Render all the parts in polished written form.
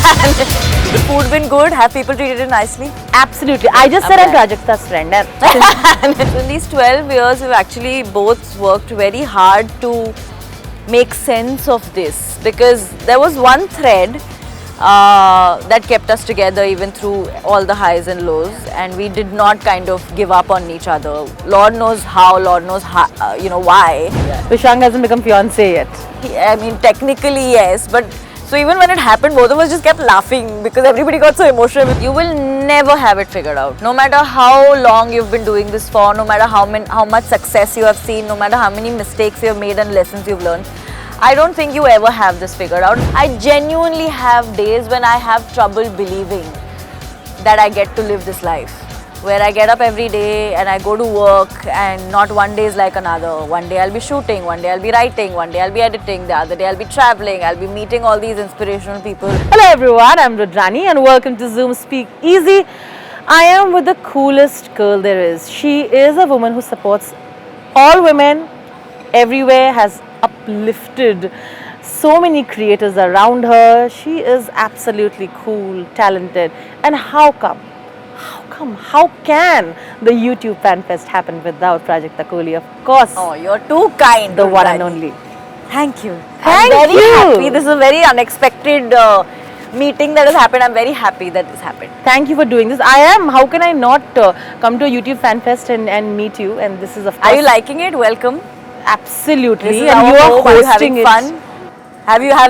The food been good? Have people treated you nicely? Absolutely. I just said I'm Prajakta's friend. So in these 12 years, we've actually both worked very hard to make sense of this, because there was one thread that kept us together even through all the highs and lows, and we did not kind of give up on each other. Lord knows how, Lord knows how, why. Vrishank hasn't become fiancé yet. I mean, technically yes, but so even when it happened, both of us just kept laughing because everybody got so emotional. You will never have it figured out. No matter how long you've been doing this for, no matter how much success you have seen, no matter how many mistakes you have made and lessons you've learned, I don't think you ever have this figured out. I genuinely have days when I have trouble believing that I get to live this life, where I get up every day and I go to work and not one day is like another. One day I'll be shooting, one day I'll be writing, one day I'll be editing, the other day I'll be traveling, I'll be meeting all these inspirational people. Hello everyone, I'm Rudrani and welcome to Zoom Speak Easy. I am with the coolest girl there is. She is a woman who supports all women everywhere, has uplifted so many creators around her. She is absolutely cool, talented. And how can the YouTube Fan Fest happen without Prajakta Koli? Of course. Oh, you're too kind. The one and only. Thank you. Thank I'm very you. happy. This is a very unexpected meeting that has happened. I'm very happy that this happened. Thank you for doing this. I am. How can I not come to a YouTube Fan Fest and meet you? And this is, of course. Are you liking it? Welcome. Absolutely. This is And our you are home. Are you hosting having it. fun?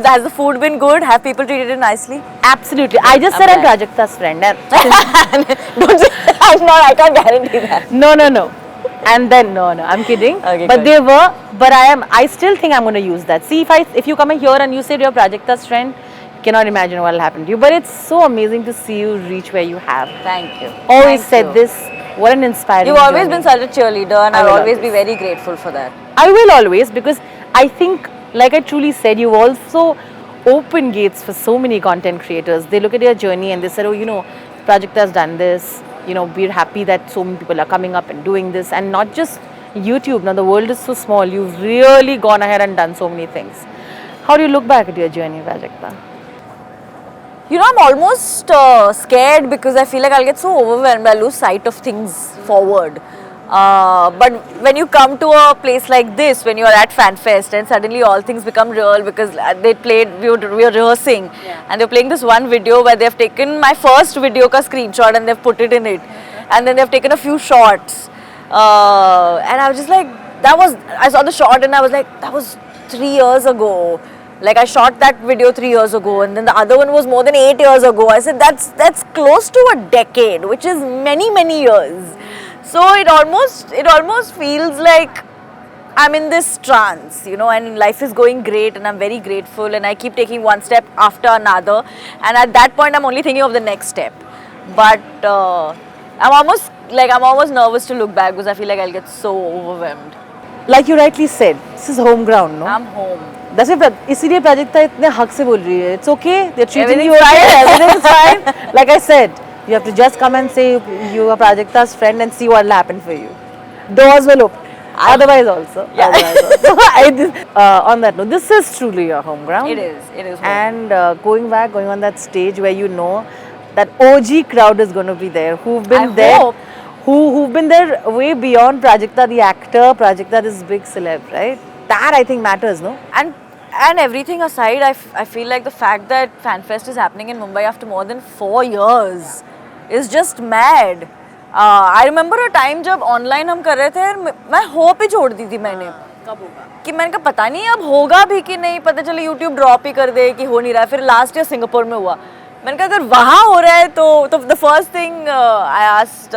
Has the food been good? Have people treated you nicely? Absolutely. I just said I'm Prajakta's friend. Don't say, I can't guarantee that. No. And then no, I'm kidding. Okay, but good. they were. But I still think I'm going to use that. See, if you come here and you said you're Prajakta's friend, you cannot imagine what will happen to you. But it's so amazing to see you reach where you have. Thank you. Always Thank said you. this. What an inspiring You've always journey. been such a cheerleader, and I I'll will always be always. very grateful for that. I will always, because I think, like I truly said, you've also opened gates for so many content creators. They look at your journey and they said, oh, Prajakta has done this. We're happy that so many people are coming up and doing this. And not just YouTube. Now, the world is so small. You've really gone ahead and done so many things. How do you look back at your journey, Prajakta? I'm almost scared because I feel like I'll get so overwhelmed. I'll lose sight of things forward. But when you come to a place like this, when you're at FanFest and suddenly all things become real, because we were rehearsing and they're playing this one video where they've taken my first video ka screenshot and they've put it in it. And then they've taken a few shots. And I was just like, I saw the shot and I was like, that was 3 years ago. Like, I shot that video 3 years ago, and then the other one was more than 8 years ago. I said, that's close to a decade, which is many, many years. So it almost feels like I'm in this trance, and life is going great, and I'm very grateful, and I keep taking one step after another, and at that point I'm only thinking of the next step. But I'm almost nervous to look back because I feel like I'll get so overwhelmed. Like you rightly said, this is home ground, no? I'm home. That's why इसीलिए प्राजक्ता इतने हक से बोल रही है. It's okay. They're treating you Everything's okay. fine. Everything's fine. Like I said, you have to just come and say you are Prajakta's friend and see what will happen for you. Doors will open. Otherwise also. Yeah. On that note, this is truly your home ground. It is home. And going on that stage where that OG crowd is going to be there, who've been there. Hope. Who've been there way beyond Prajakta the actor, Prajakta this big celeb, right? That I think matters, no? And everything aside, I feel like the fact that FanFest is happening in Mumbai after more than 4 years is just mad. I remember a time जब online हम कर रहे थे, मैं hope ही छोड़ दी थी मैंने. कब होगा? कि मैंने कहा पता नहीं अब होगा भी कि नहीं, पता चले YouTube drop ही कर दे कि हो नहीं रहा है. फिर last year सिंगापुर में हुआ. मैंने कहा अगर वहाँ हो रहा है तो the first thing I asked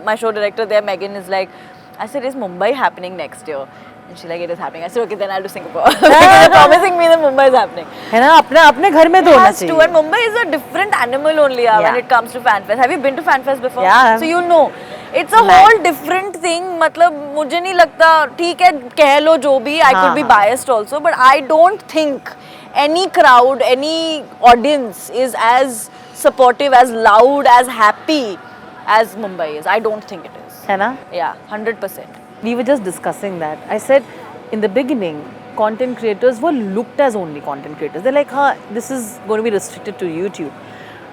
my show director there, Megan, is like, I said, is Mumbai happening next year? And she's like, it is happening. I said, okay, then I'll do Singapore. Because they're promising me that Mumbai is happening. है ना, अपने घर में तो होना Has to, चाहिए. and Mumbai is a different animal only when it comes to FanFest. Have you been to FanFest before? Yeah. So you know, it's a whole different thing. मतलब मुझे नहीं लगता, ठीक है कह लो जो भी, I could be biased also, but I don't think any crowd, any audience is as supportive, as loud, as happy as Mumbai is. I don't think it is. है ना? Yeah, 100%. We were just discussing that. I said, in the beginning, content creators were looked as only content creators. They're like, huh, this is going to be restricted to YouTube.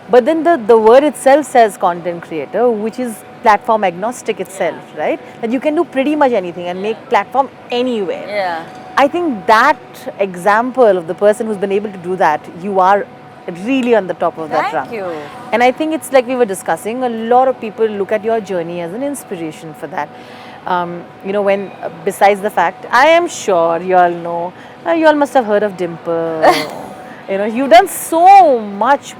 But then the word itself says content creator, which is platform agnostic itself, right? That you can do pretty much anything and make platform anywhere. Yeah. I think that example of the person who's been able to do that, you are really on the top of that rung. Thank you. And I think it's like we were discussing, a lot of people look at your journey as an inspiration for that. When besides the fact, I am sure you all know, you all must have heard of Dimple. You've done so much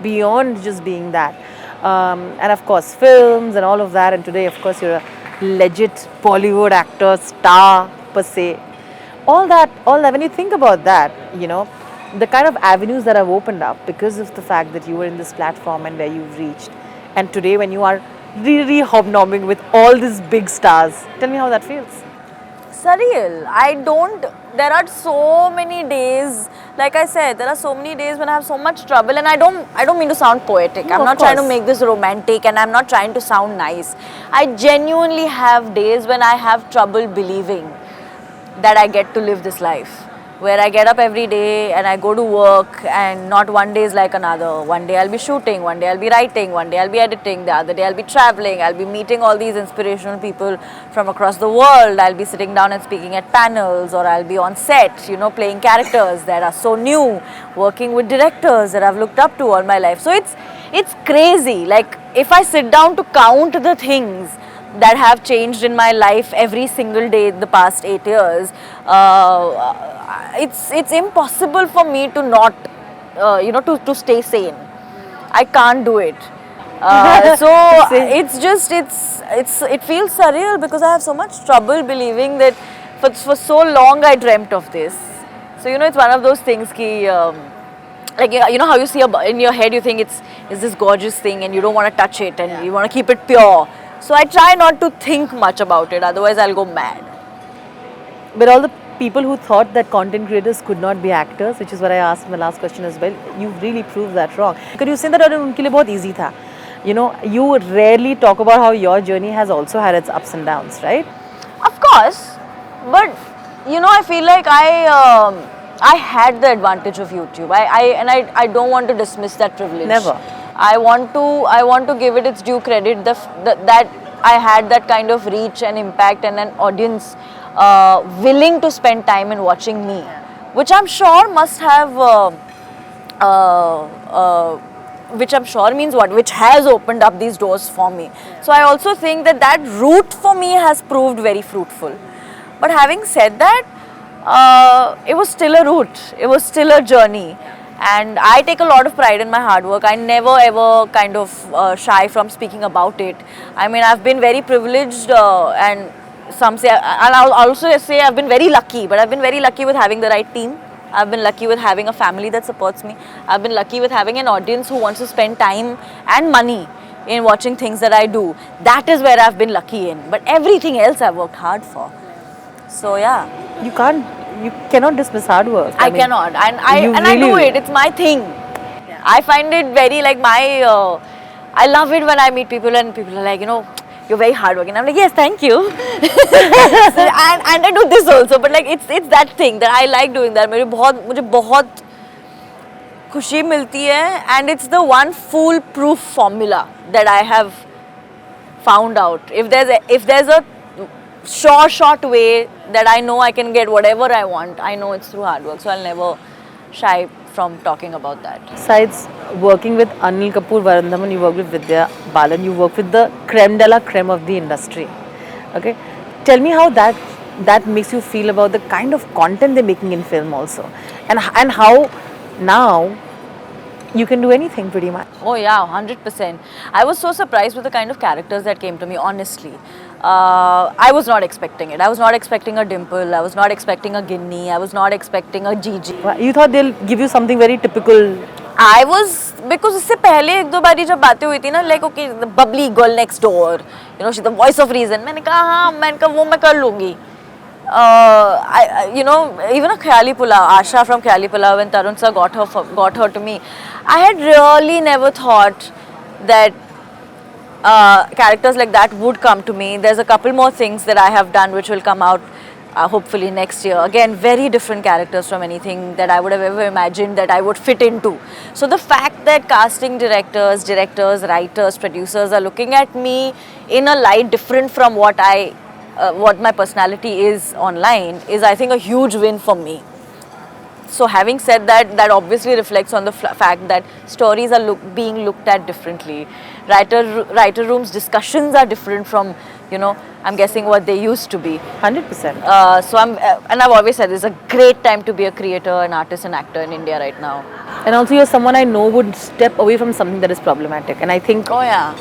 beyond just being that. And of course, films and all of that. And today, of course, you're a legit Bollywood actor, star per se. All that, when you think about that, the kind of avenues that have opened up because of the fact that you were in this platform and where you've reached. And today, when you are really hobnobbing with all these big stars, tell me how that feels. Surreal. There are so many days, like I said, there are so many days when I have so much trouble, and I don't mean to sound poetic. I'm not trying to make this romantic, and I'm not trying to sound nice. I genuinely have days when I have trouble believing that I get to live this life, where I get up every day and I go to work, and not one day is like another. One day I'll be shooting, one day I'll be writing, one day I'll be editing, the other day I'll be traveling, I'll be meeting all these inspirational people from across the world, I'll be sitting down and speaking at panels, or I'll be on set, playing characters that are so new, working with directors that I've looked up to all my life. So it's crazy. Like, if I sit down to count the things that have changed in my life every single day in the past 8 years, it's impossible for me to not, to stay sane. I can't do it. So it feels surreal because I have so much trouble believing that for so long I dreamt of this. So it's one of those things ki, like, how you see in your head, you think it's this gorgeous thing and you don't want to touch it, and you want to keep it pure. So I try not to think much about it, otherwise I'll go mad. But all the people who thought that content creators could not be actors, which is what I asked in the last question as well, you really proved that wrong. Could you say that unke liye bahut easy tha? You rarely talk about how your journey has also had its ups and downs, right? Of course, but I feel like I had the advantage of YouTube. I don't want to dismiss that privilege. Never. I want to give it its due credit that I had that kind of reach and impact and an audience willing to spend time in watching me, which I'm sure must have, which I'm sure means what? Which has opened up these doors for me. So I also think that route for me has proved very fruitful. But having said that, it was still a route. It was still a journey. And I take a lot of pride in my hard work. I never ever kind of shy from speaking about it. I mean, I've been very privileged, and some say, and I'll also say I've been very lucky, but I've been very lucky with having the right team. I've been lucky with having a family that supports me. I've been lucky with having an audience who wants to spend time and money in watching things that I do. That is where I've been lucky in. But everything else I've worked hard for. So yeah. You cannot dismiss hard work. I mean, cannot, and I do it. It's my thing. Yeah. I find it very like I love it when I meet people and people are like, you're very hardworking. I'm like, yes, thank you. So, and I do this also, but like it's that thing that I like doing that. मुझे बहुत खुशी मिलती है, and it's the one foolproof formula that I have found out. If there's a short way that I know I can get whatever I want, I know it's through hard work. So I'll never shy from talking about that. Besides working with Anil Kapoor, Varun Dhawan, you work with Vidya Balan, you work with the creme de la creme of the industry. Okay, tell me how that makes you feel about the kind of content they're making in film also, and how now you can do anything pretty much. Oh yeah, 100%. I was so surprised with the kind of characters that came to me, honestly. I was not expecting it. I was not expecting a Dimple. I was not expecting a Ginny. I was not expecting a Gigi. You thought they'll give you something very typical? I was, because इससे पहले एक दो बारी जब बातें हुई थी ना, like okay, the bubbly girl next door, she's the voice of reason. मैंने कहा हाँ, मैंने कहा वो मैं कर लूँगी. Even a Khyali Pulav, Asha from Khyali Pulav, when Tarun sir got her to me, I had really never thought that characters like that would come to me. There's a couple more things that I have done which will come out hopefully next year. Again, very different characters from anything that I would have ever imagined that I would fit into. So the fact that casting directors, writers, producers are looking at me in a light different from what my personality is online is, I think, a huge win for me. So having said that, that obviously reflects on the fact that stories are being looked at differently. Writer rooms discussions are different from, I'm guessing what they used to be. 100%. And I've always said it's a great time to be a creator, an artist, an actor in India right now. And also, you're someone I know would step away from something that is problematic. And I think. Oh yeah.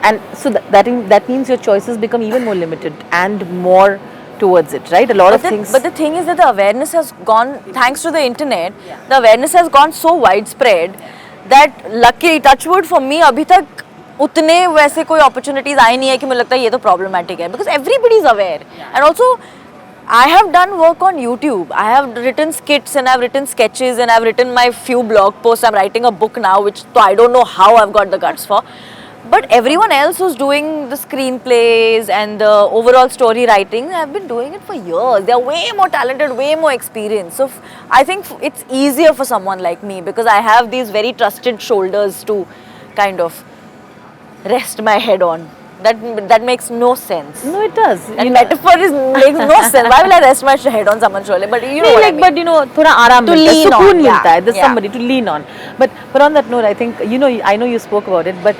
And so that means your choices become even more limited and more towards it, right? A lot of things. But the thing is that the awareness has gone, thanks to the internet, the awareness has gone so widespread that luckily, touch wood, for me, अभी तक उतने वैसे कोई opportunities आए नहीं है कि मुझे लगता है ये तो problematic है, because everybody is aware. And also, I have done work on YouTube. I have written skits and I've written sketches and I've written my few blog posts. I'm writing a book now, which I don't know how I've got the guts for. But everyone else who's doing the screenplays and the overall story writing have been doing it for years. They're way more talented, way more experienced. So I think it's easier for someone like me because I have these very trusted shoulders to kind of rest my head on. That makes no sense. No, it does. And metaphor makes no sense. Why will I rest my head on someone's shoulder? But you know what I mean. But थोड़ा आराम To मिलता है, lean on, सुकून yeah, मिलता है. There's yeah. somebody to lean on. But on that note, I think I know you spoke about it, but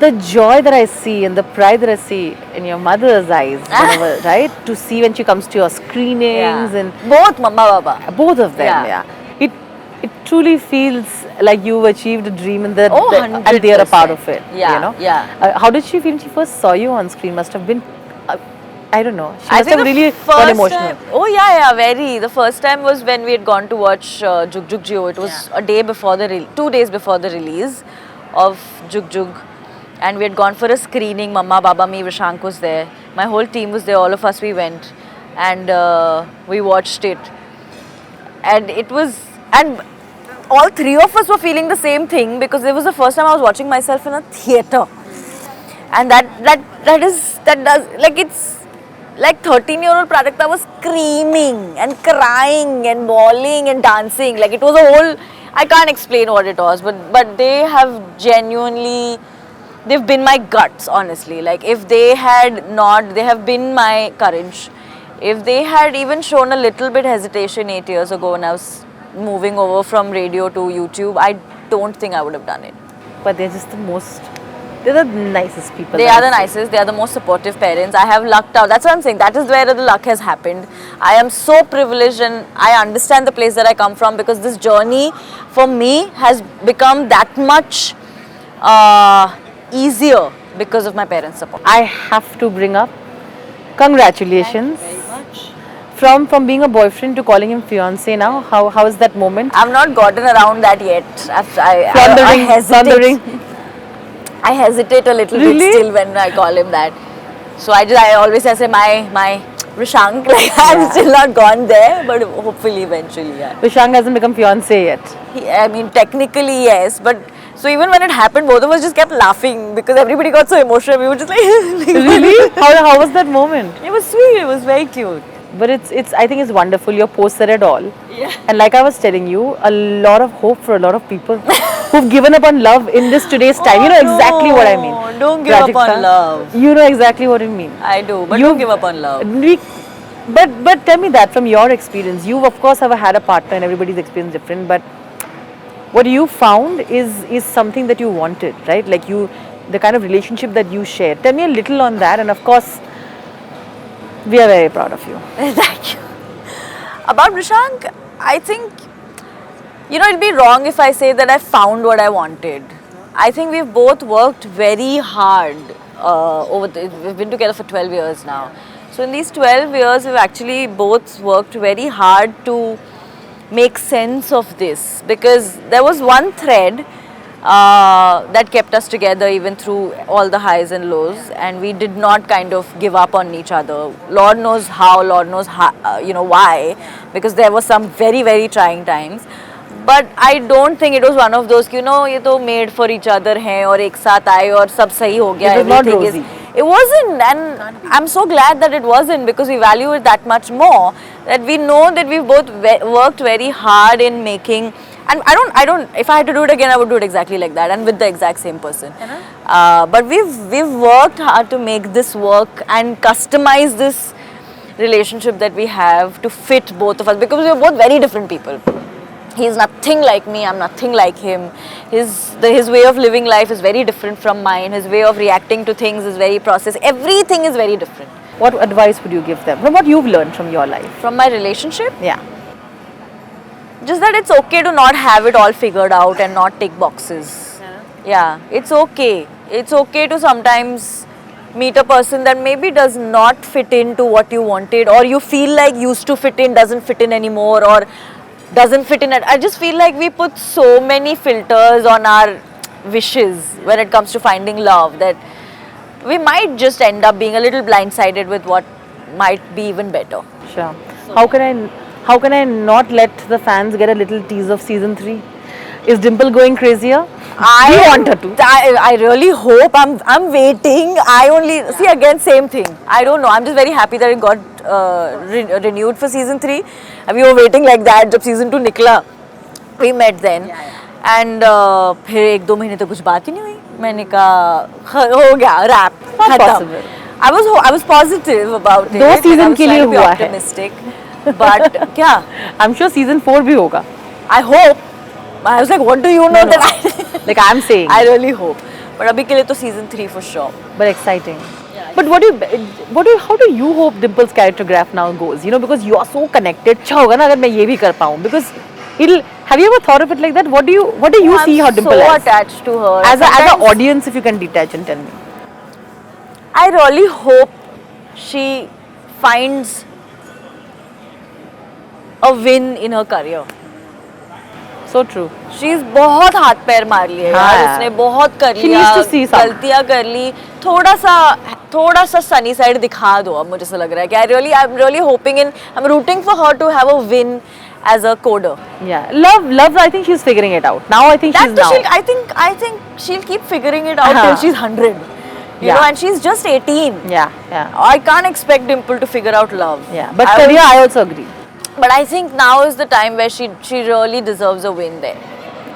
the joy that I see and the pride that I see in your mother's eyes, whenever, right? To see when she comes to your screenings and both Mama Baba. both of them, Yeah. It truly feels like you've achieved a dream and and they are a 100%. part of it. Yeah, yeah. How did she feel when she first saw you on screen? Must have been, I don't know. She I must think have the really first got emotional. time, oh yeah, very. The first time was when we had gone to watch Jug Jug Jio. It was a day before 2 days before the release of Jug Jug, and we had gone for a screening. Mama, Baba, me, Vrishank was there. My whole team was there. All of us, we went, and we watched it. And it was, and all three of us were feeling the same thing because it was the first time I was watching myself in a theatre, and that does, like, it's like 13-year-old Prajakta was screaming and crying and bawling and dancing. Like, it was a whole, I can't explain what it was, but they have genuinely, they've been my guts, honestly. Like, if they had not, they have been my courage. If they had even shown a little bit hesitation 8 years ago when I was moving over from radio to YouTube, I don't think I would have done it. But they're just they're the nicest people. They are the nicest, they are the most supportive parents. I have lucked out. That's what I'm saying. That is where the luck has happened. I am so privileged and I understand the place that I come from because this journey for me has become that much easier because of my parents' support. I have to bring up, congratulations. Thank you very much. From being a boyfriend to calling him fiancé now, how is that moment? I've not gotten around that yet. I Floundering, hesitate. floundering. I hesitate a little Really? bit still when I call him that. So I always say my Vrishank. Like, I'm still not gone there, but hopefully eventually, yeah. Vrishank hasn't become fiancé yet. I mean, technically yes, but so even when it happened, both of us just kept laughing because everybody got so emotional. We were just like, Really? How was that moment? It was sweet. It was very cute. But it's I think it's wonderful. Your post said it all. Yeah. And like I was telling you, a lot of hope for a lot of people who've given up on love in this today's time. You know exactly what I mean. Don't give up on love. You know exactly what I mean. I do, but don't give up on love. But tell me that from your experience. You of course have had a partner and everybody's experience is different, but what you found is something that you wanted, right? Like the kind of relationship that you share. Tell me a little on that, and of course, we are very proud of you. Thank you. About Vrishank, I think, it'd be wrong if I say that I found what I wanted. I think we've both worked very hard we've been together for 12 years now. So in these 12 years, we've actually both worked very hard to make sense of this, because there was one thread that kept us together even through all the highs and lows, and we did not kind of give up on each other. Lord knows how, Lord knows how, why, because there were some very, very trying times. But I don't think it was one of those, ये तो made for each other हैं और एक साथ आए और सब सही हो गया. It was not Everything rosy. It wasn't, and I'm so glad that it wasn't, because we value it that much more. That we know that we've both worked very hard in making, and I don't. If I had to do it again, I would do it exactly like that, and with the exact same person. But we've worked hard to make this work and customize this relationship that we have to fit both of us, because we're both very different people. He's nothing like me, I'm nothing like him. His way of living life is very different from mine. His way of reacting to things is very processed. Everything is very different. What advice would you give them from what you've learned from your life? From my relationship, Yeah. just that it's okay to not have it all figured out and not tick boxes. Yeah, it's okay. It's okay to sometimes meet a person that maybe does not fit into what you wanted, or you feel like used to fit in, doesn't fit in anymore, or doesn't fit in. I just feel like we put so many filters on our wishes when it comes to finding love, that we might just end up being a little blindsided with what might be even better. Sure. How can I not let the fans get a little tease of season 3? Is Dimple going crazier? Do you want her to? I really hope. I'm waiting. I only see, again, same thing. I don't know. I'm just very happy that it got renewed for season 3. And we were waiting like that. जब season 2 निकला, we met then. And फिर 1-2 महीने तो कुछ बात ही नहीं हुई. मैंने कहा हो गया, wrap, Not खत्म. possible. I was positive about it. 2 season I was के लिए trying to be हुआ है. optimistic. But क्या? I'm sure season 4 भी होगा. I hope. I was like, what do you know that I? Like I'm saying. I really hope. But अभी के लिए तो season 3 for sure. But exciting. But how do you hope Dimple's character graph now goes? You know, because you are so connected. अच्छा होगा ना अगर मैं ये भी कर पाऊँ, because have you ever thought of it like that? What do you see how Dimple so is? attached to her. As an Sometimes audience, if you can detach and tell me. I really hope she finds a win in her career. So true. She's बहुत हाथ पैर मार लिए यार, हाँ. उसने बहुत कर She लिया, needs to see some. गलतियाँ कर ली, थोड़ा सा sunny side दिखा दो. अब मुझे ऐसा लग रहा है कि I'm really hoping I'm rooting for her to have a win as a coder. Yeah, love. I think she's figuring it out now. I think she's now. I think she'll keep figuring it out till she's 100. You know, and she's just 18. Yeah. I can't expect Dimple to figure out love. Yeah, but career, I also agree. But I think now is the time where she really deserves a win there.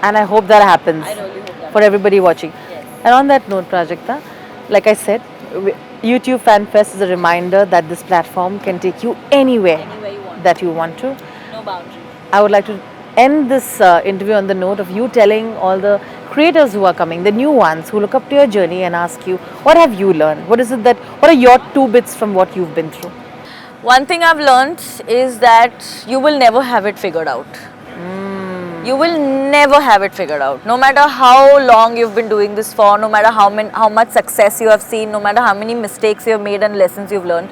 And I hope that happens. I really hope that for everybody watching. Yes. And on that note, Prajakta, like I said, YouTube Fan Fest is a reminder that this platform can take you anywhere that you want to. No boundaries. I would like to end this interview on the note of you telling all the creators who are coming, the new ones who look up to your journey and ask you, what have you learned? What are your 2 bits from what you've been through? One thing I've learned is that you will never have it figured out. You will never have it figured out. No matter how long you've been doing this for, no matter how much success you have seen, no matter how many mistakes you've made and lessons you've learned,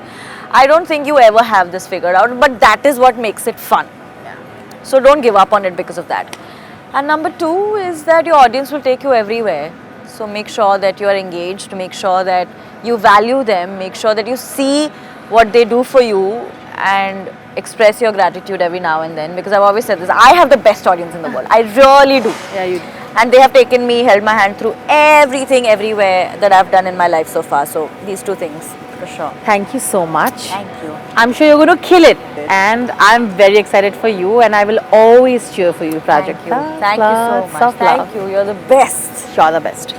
I don't think you ever have this figured out. But that is what makes it fun. So don't give up on it because of that. And number 2 is that your audience will take you everywhere. So make sure that you are engaged, make sure that you value them, make sure that you see what they do for you and express your gratitude every now and then, because I've always said this, I have the best audience in the world. I really do. Yeah, you do. And they have taken me, held my hand through everything, everywhere that I've done in my life so far. So these 2 things for sure. Thank you so much. Thank you. I'm sure you're going to kill it. And I'm very excited for you, and I will always cheer for you, Prajakta. Thank you so much. Thank you. You're the best. You're the best.